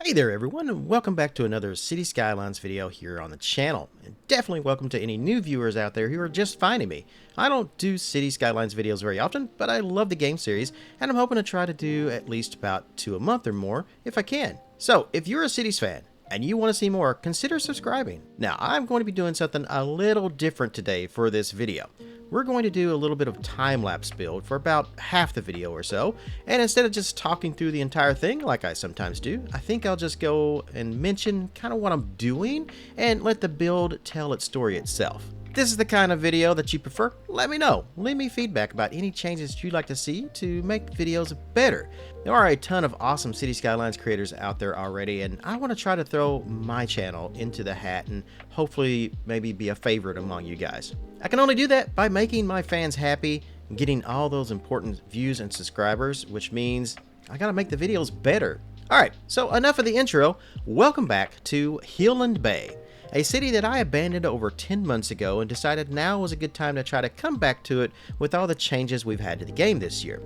Hey there everyone, and welcome back to another City Skylines video here on the channel. And definitely welcome to any new viewers out there who are just finding me. I don't do City Skylines videos very often, but I love the game series, and I'm hoping to try to do at least about 2 a month or more if I can. So, if you're a Cities fan, and you want to see more, consider subscribing. Now, I'm going to be doing something a little different today for this video. We're going to do a little bit of time-lapse build for about half the video or so, and instead of just talking through the entire thing like I sometimes do, I think I'll just go and mention kind of what I'm doing and let the build tell its story itself. If this is the kind of video that you prefer, let me know. Leave me feedback about any changes you'd like to see to make videos better. There are a ton of awesome City Skylines creators out there already, and I want to try to throw my channel into the hat and hopefully maybe be a favorite among you guys. I can only do that by making my fans happy and getting all those important views and subscribers, which means I gotta make the videos better. Alright, so enough of the intro. Welcome back to Hilland Bay, a city that I abandoned over 10 months ago and decided now was a good time to try to come back to it with all the changes we've had to the game this year.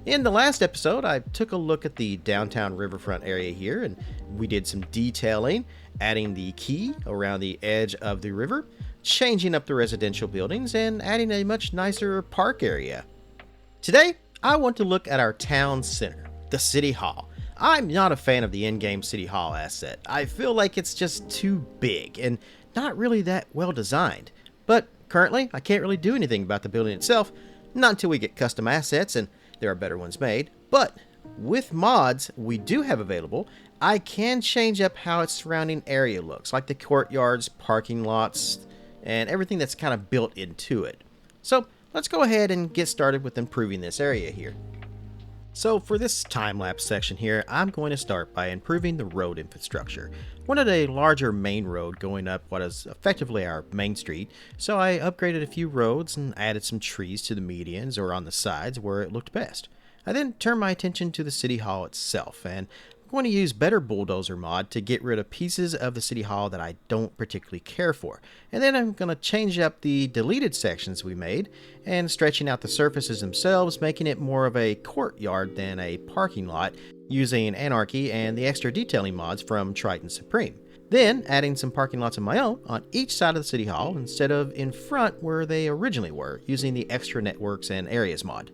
In the last episode, I took a look at the downtown riverfront area here, and we did some detailing, adding the quay around the edge of the river, changing up the residential buildings, and adding a much nicer park area. Today, I want to look at our town center, the City Hall. I'm not a fan of the in-game City Hall asset. I feel like it's just too big and not really that well designed. But currently, I can't really do anything about the building itself, not until we get custom assets, and there are better ones made. But with mods we do have available, I can change up how its surrounding area looks, like the courtyards, parking lots, and everything that's kind of built into it. So let's go ahead and get started with improving this area here. So for this time-lapse section here, I'm going to start by improving the road infrastructure. Wanted a larger main road going up what is effectively our main street, so I upgraded a few roads and added some trees to the medians or on the sides where it looked best. I then turned my attention to the City Hall itself, and I'm going to use Better Bulldozer mod to get rid of pieces of the City Hall that I don't particularly care for. And then I'm going to change up the deleted sections we made and stretching out the surfaces themselves, making it more of a courtyard than a parking lot, using Anarchy and the extra detailing mods from Triton Supreme. Then adding some parking lots of my own on each side of the City Hall instead of in front where they originally were, using the extra networks and areas mod.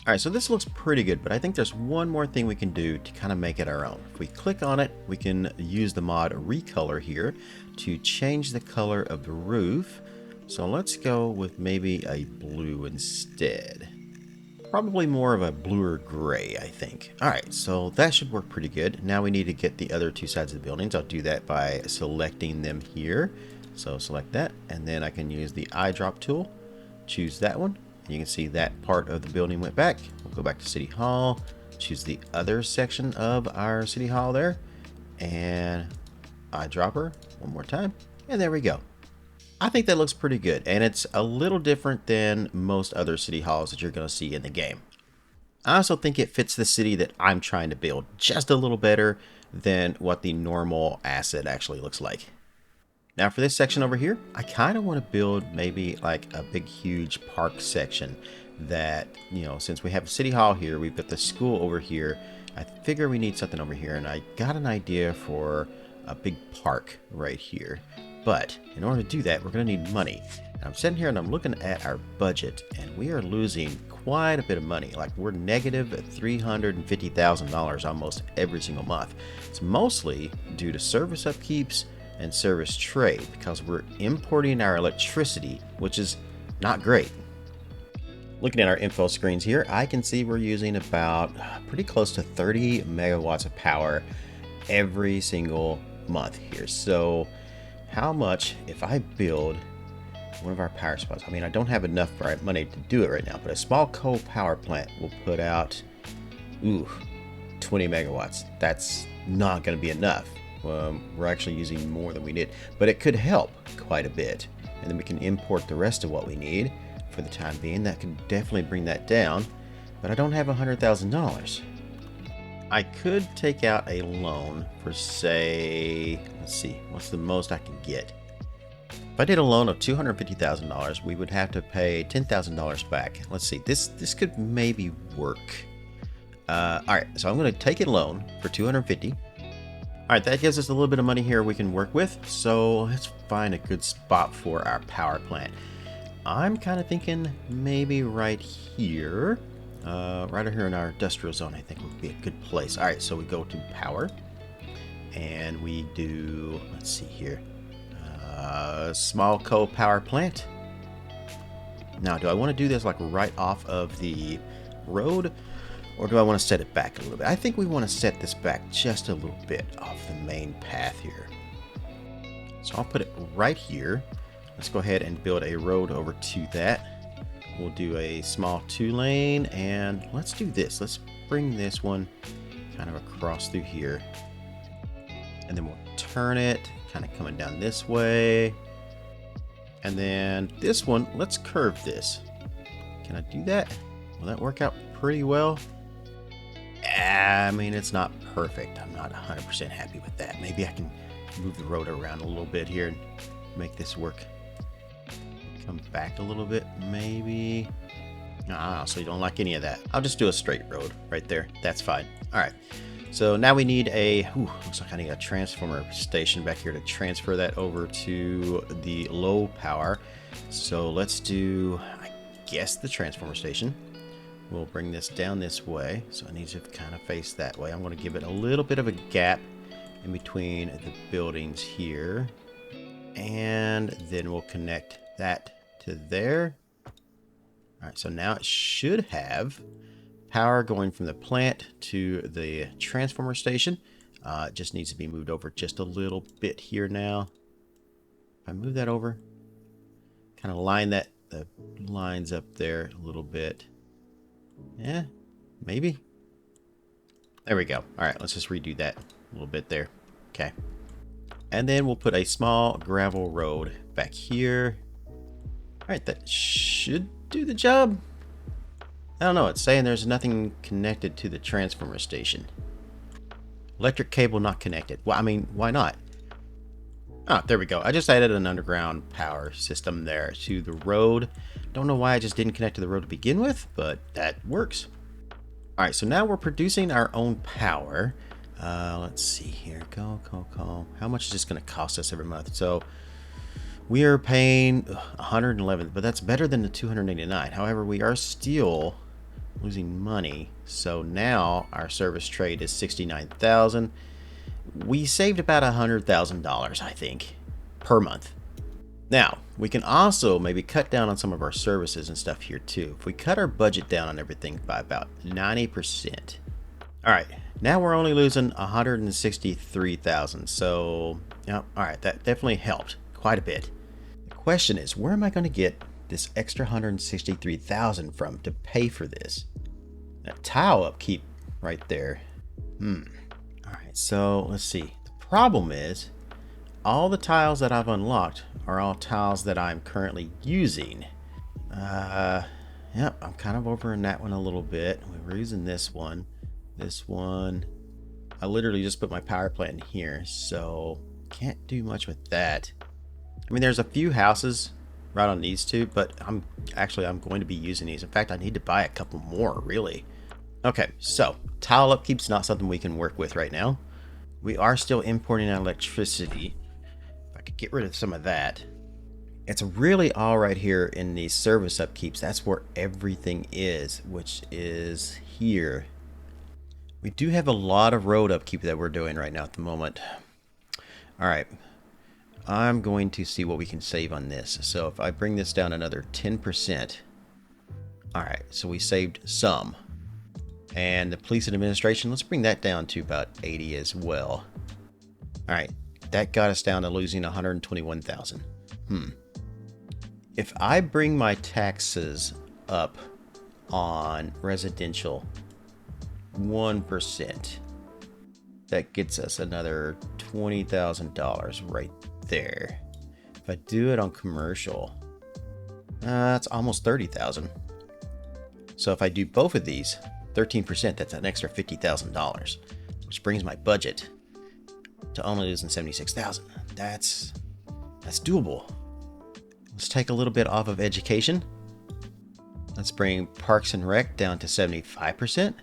Alright, so this looks pretty good, but I think there's one more thing we can do to kind of make it our own. If we click on it, we can use the mod Recolor here to change the color of the roof. So let's go with maybe a blue instead. Probably more of a bluer gray, I think. Alright, so that should work pretty good. Now we need to get the other two sides of the buildings. I'll do that by selecting them here. So select that, and then I can use the eyedrop tool. Choose that one. You can see that part of the building went back. We'll go back to City Hall, choose the other section of our City Hall there, and eyedropper one more time, and there we go. I think that looks pretty good, and it's a little different than most other City Halls that you're going to see in the game. I also think it fits the city that I'm trying to build just a little better than what the normal asset actually looks like. Now for this section over here, I kind of want to build maybe like a big huge park section that, you know, since we have a City Hall here, we've got the school over here, I figure we need something over here, and I got an idea for a big park right here. But in order to do that, we're going to need money. And I'm sitting here and I'm looking at our budget, and we are losing quite a bit of money. Like, we're negative $350,000 almost every single month. It's mostly due to service upkeeps and service trade, because we're importing our electricity, which is not great. Looking at our info screens here, I can see we're using about pretty close to 30 megawatts of power every single month here. So how much, if I build one of our power spots, I mean, I don't have enough money to do it right now, but a small coal power plant will put out 20 megawatts. That's not going to be enough. We're actually using more than we need, but it could help quite a bit, and then we can import the rest of what we need for the time being. That could definitely bring that down, but I don't have $100,000. I could take out a loan for, say, let's see, what's the most I can get? If I did a loan of $250,000, we would have to pay $10,000 back. Let's see, this could maybe work. All right, so I'm going to take a loan for $250,000. All right, that gives us a little bit of money here we can work with. So let's find a good spot for our power plant. I'm kind of thinking maybe right here. Right here in our industrial zone, I think would be a good place. All right, so we go to power, and we do, let's see here, small coal power plant. Now, do I want to do this like right off of the road, or do I want to set it back a little bit? I think we want to set this back just a little bit off the main path here. So I'll put it right here. Let's go ahead and build a road over to that. We'll do a small 2-lane, and let's do this. Let's bring this one kind of across through here. And then we'll turn it, kind of coming down this way. And then this one, let's curve this. Can I do that? Will that work out pretty well? I mean, it's not perfect. I'm not 100% happy with that. Maybe I can move the road around a little bit here and make this work. Come back a little bit, maybe. Ah, so you don't like any of that. I'll just do a straight road right there. That's fine. All right. So now we need looks like I need a transformer station back here to transfer that over to the low power. So let's do, I guess, the transformer station. We'll bring this down this way. So it needs to kind of face that way. I'm going to give it a little bit of a gap in between the buildings here. And then we'll connect that to there. All right, so now it should have power going from the plant to the transformer station. It just needs to be moved over just a little bit here now. If I move that over, kind of line the lines up there a little bit. Yeah, maybe. There we go. All right, let's just redo that a little bit there. Okay. And then we'll put a small gravel road back here. All right, that should do the job. I don't know, it's saying there's nothing connected to the transformer station. Electric cable not connected. Well, I mean, why not? Oh, there we go. I just added an underground power system there to the road. Don't know why I just didn't connect to the road to begin with, but that works. All right, so now we're producing our own power. Let's see here. Go. How much is this going to cost us every month? So we are paying 111, but that's better than the 289. However, we are still losing money. So now our service trade is 69,000. We saved about $100,000, I think, per month. Now, we can also maybe cut down on some of our services and stuff here too. If we cut our budget down on everything by about 90%. All right, now we're only losing 163,000. So, yeah, all right, that definitely helped quite a bit. The question is, where am I going to get this extra 163,000 from to pay for this? That tile upkeep right there. All right, so let's see. The problem is all the tiles that I've unlocked are all tiles that I'm currently using. Yep, I'm kind of over in that one a little bit. We're using this one. This one. I literally just put my power plant in here, so can't do much with that. I mean, there's a few houses right on these two, but I'm going to be using these. In fact, I need to buy a couple more, really. Okay, so tile upkeep's not something we can work with right now. We are still importing electricity. If I could get rid of some of that. It's really all right here in these service upkeeps. That's where everything is, which is here. We do have a lot of road upkeep that we're doing right now at the moment. All right. I'm going to see what we can save on this. So if I bring this down another 10%. All right, so we saved some. And the police and administration, let's bring that down to about 80 as well. All right, that got us down to losing 121,000. If I bring my taxes up on residential 1%, that gets us another $20,000 right there. If I do it on commercial, that's almost 30,000. So if I do both of these, 13%, that's an extra $50,000, which brings my budget to only losing 76,000. That's doable. Let's take a little bit off of education. Let's bring Parks and Rec down to 75%.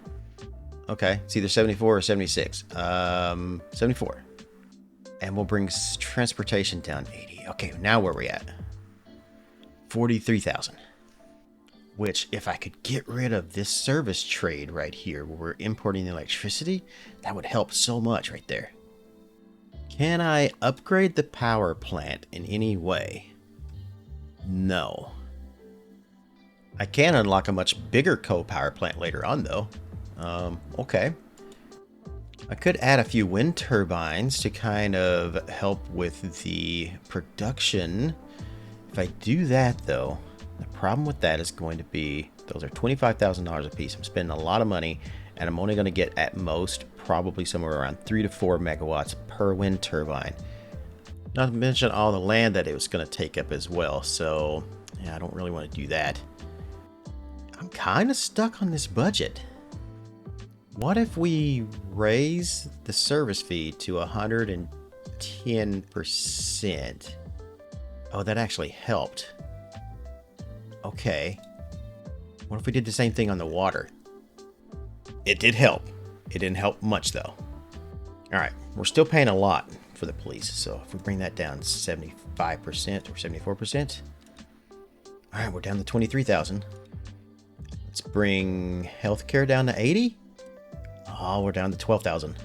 Okay, it's either 74 or 76. 74. And we'll bring transportation down 80. Okay, now where are we at? 43,000. Which, if I could get rid of this service trade right here, where we're importing electricity, that would help so much right there. Can I upgrade the power plant in any way? No. I can unlock a much bigger coal power plant later on, though. Okay. I could add a few wind turbines to kind of help with the production. If I do that, though, the problem with that is going to be those are $25,000 a piece. I'm spending a lot of money, and I'm only going to get at most probably somewhere around 3 to 4 megawatts per wind turbine. Not to mention all the land that it was going to take up as well. So, yeah, I don't really want to do that. I'm kind of stuck on this budget. What if we raise the service fee to 110%? Oh, that actually helped. Okay. What if we did the same thing on the water? It did help. It didn't help much, though. All right. We're still paying a lot for the police. So if we bring that down 75% or 74%. All right. We're down to 23,000. Let's bring healthcare down to 80. Oh, we're down to 12,000.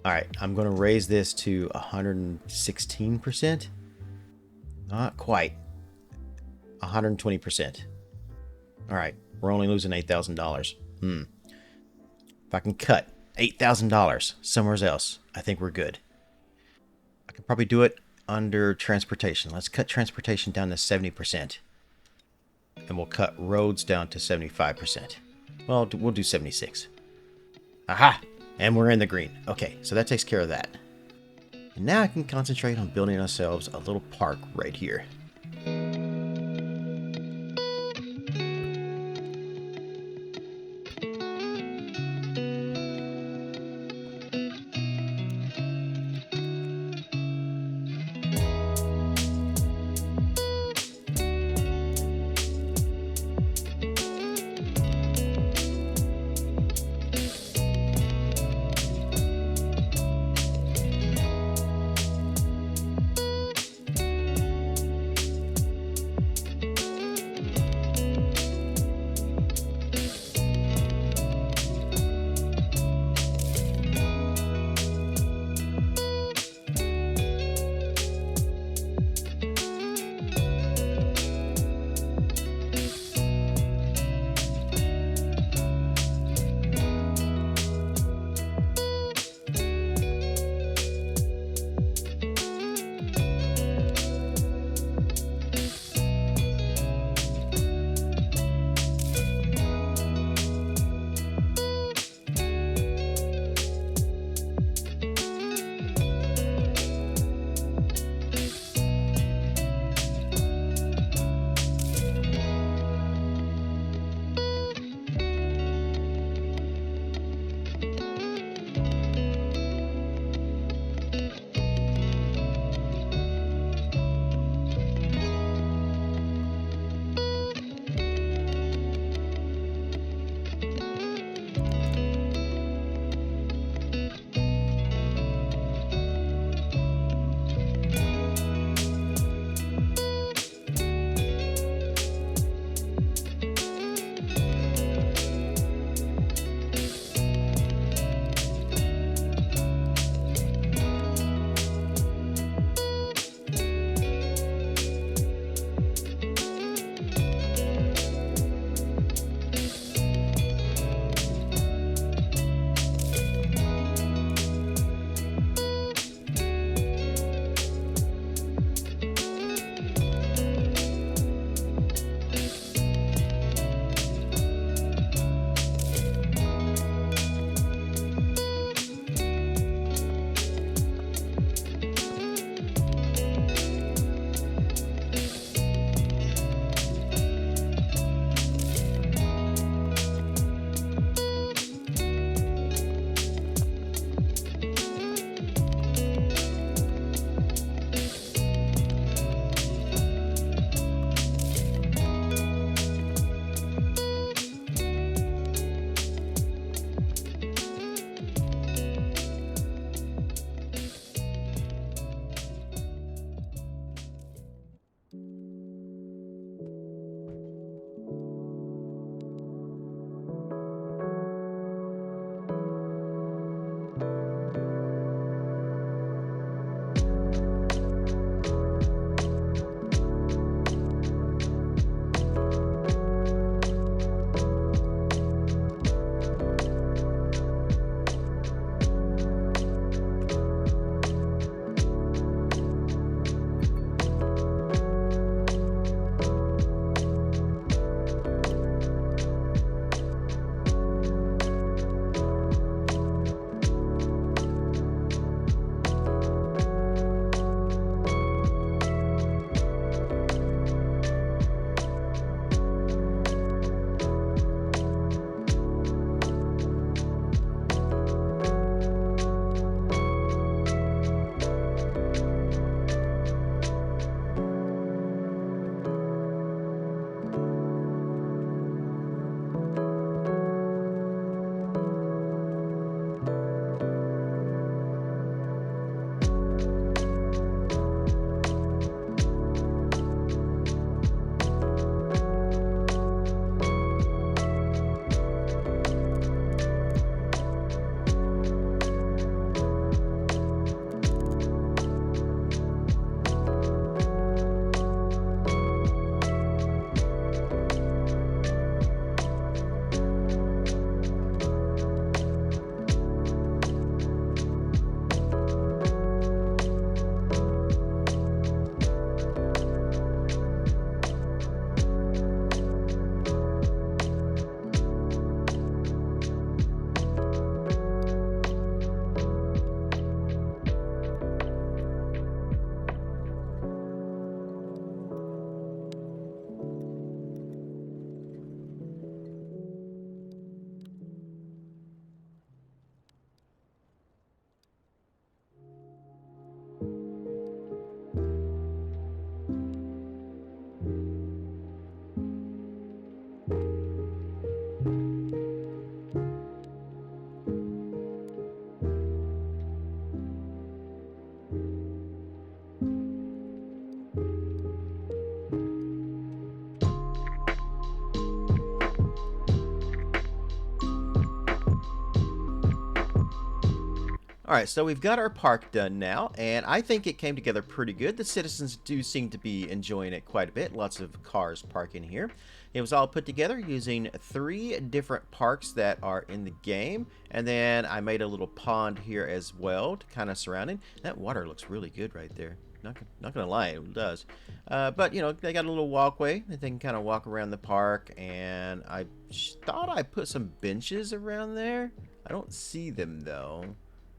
All right. I'm going to raise this to 116%. Not quite. 120%. All right, we're only losing $8,000. If I can cut $8,000 somewhere else, I think we're good. I could probably do it under transportation. Let's cut transportation down to 70%. And we'll cut roads down to 75%. Well, we'll do 76. Aha! And we're in the green. Okay, so that takes care of that. And now I can concentrate on building ourselves a little park right here. Alright, so we've got our park done now, and I think it came together pretty good. The citizens do seem to be enjoying it quite a bit. Lots of cars parking here. It was all put together using 3 different parks that are in the game, and then I made a little pond here as well to kind of surround it. That water looks really good right there. Not gonna lie, it does. But you know, they got a little walkway that they can kind of walk around the park, and I thought I put some benches around there. I don't see them though.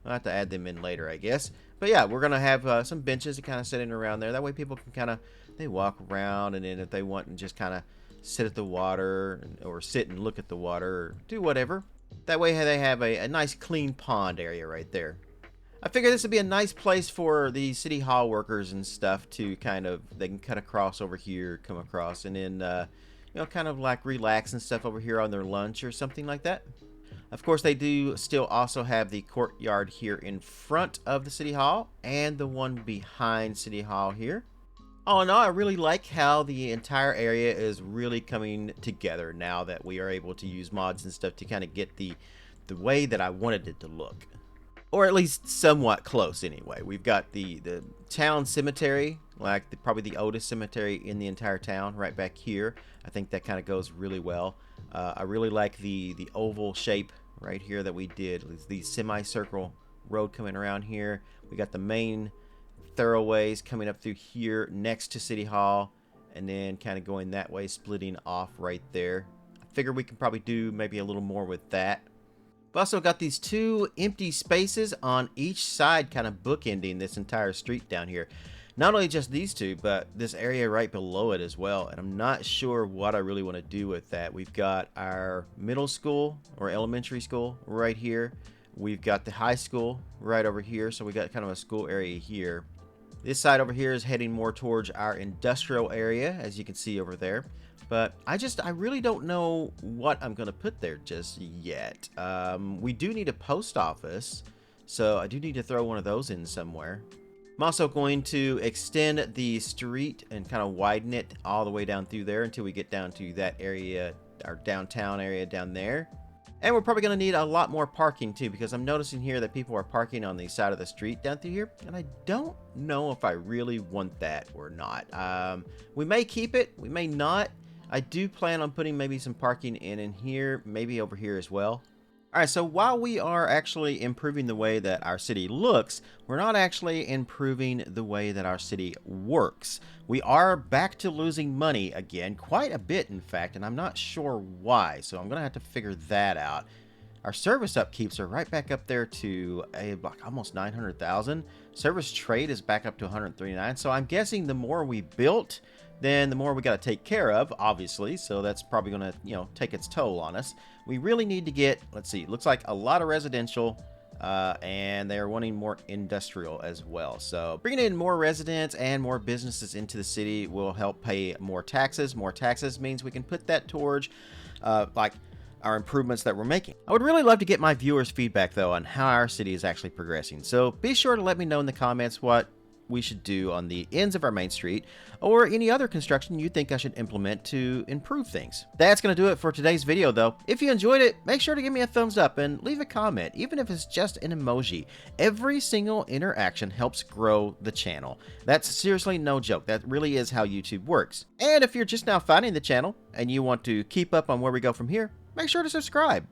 I'll have to add them in later, I guess. But yeah, we're gonna have some benches kind of sitting around there. That way, people can kind of they walk around, and then if they want, and just kind of sit at the water, or sit and look at the water, or do whatever. That way, they have a nice, clean pond area right there. I figure this would be a nice place for the city hall workers and stuff to kind of they can cut across over here, come across, and then you know, kind of like relax and stuff over here on their lunch or something like that. Of course, they do still also have the courtyard here in front of the City Hall and the one behind City Hall here. All in all, I really like how the entire area is really coming together now that we are able to use mods and stuff to kind of get the way that I wanted it to look. Or at least somewhat close anyway. We've got the town cemetery, like probably the oldest cemetery in the entire town right back here. I think that kind of goes really well. I really like the oval shape right here that we did. The semicircle road coming around here. We got the main thoroughways coming up through here next to City Hall, and then kind of going that way, splitting off right there. I figure we can probably do maybe a little more with that. We've also got these 2 empty spaces on each side, kind of bookending this entire street down here. Not only just these 2, but this area right below it as well. And I'm not sure what I really want to do with that. We've got our middle school or elementary school right here. We've got the high school right over here. So we got kind of a school area here. This side over here is heading more towards our industrial area, as you can see over there. But I really don't know what I'm going to put there just yet. We do need a post office, so I do need to throw one of those in somewhere. I'm also going to extend the street and kind of widen it all the way down through there until we get down to that area, our downtown area down there. And we're probably going to need a lot more parking too, because I'm noticing here that people are parking on the side of the street down through here, and I don't know if I really want that or not. We may keep it, we may not. I do plan on putting maybe some parking in here, maybe over here as well. Alright, so while we are actually improving the way that our city looks, we're not actually improving the way that our city works. We are back to losing money again, quite a bit in fact, and I'm not sure why, so I'm going to have to figure that out. Our service upkeeps are right back up there to like almost 900,000. Service trade is back up to 139, so I'm guessing the more we built, then the more we got to take care of, obviously, so that's probably going to, you know, take its toll on us. We really need to get, let's see, looks like a lot of residential, and they're wanting more industrial as well. So bringing in more residents and more businesses into the city will help pay more taxes. More taxes means we can put that towards, like, our improvements that we're making. I would really love to get my viewers' feedback, though, on how our city is actually progressing. So be sure to let me know in the comments what we should do on the ends of our main street, or any other construction you think I should implement to improve things. That's going to do it for today's video though. If you enjoyed it, make sure to give me a thumbs up and leave a comment, even if it's just an emoji. Every single interaction helps grow the channel. That's seriously no joke. That really is how YouTube works. And if you're just now finding the channel and you want to keep up on where we go from here, make sure to subscribe.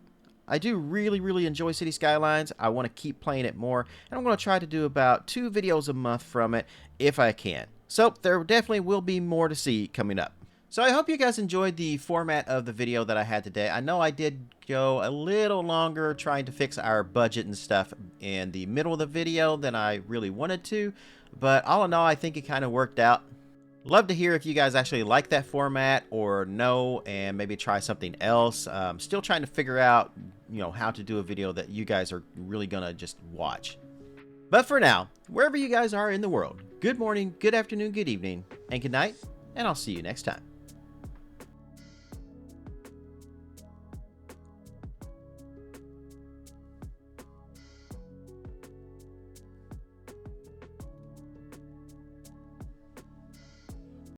I do really enjoy City Skylines. I want to keep playing it more, and I'm going to try to do about 2 videos a month from it if I can. So there definitely will be more to see coming up. So I hope you guys enjoyed the format of the video that I had today. I know I did go a little longer trying to fix our budget and stuff in the middle of the video than I really wanted to, but all in all, I think it kind of worked out. Love to hear if you guys actually like that format or no, and maybe try something else. Still trying to figure out, you know, how to do a video that you guys are really gonna just watch. But for now, wherever you guys are in the world, good morning, good afternoon, good evening, and good night, and I'll see you next time.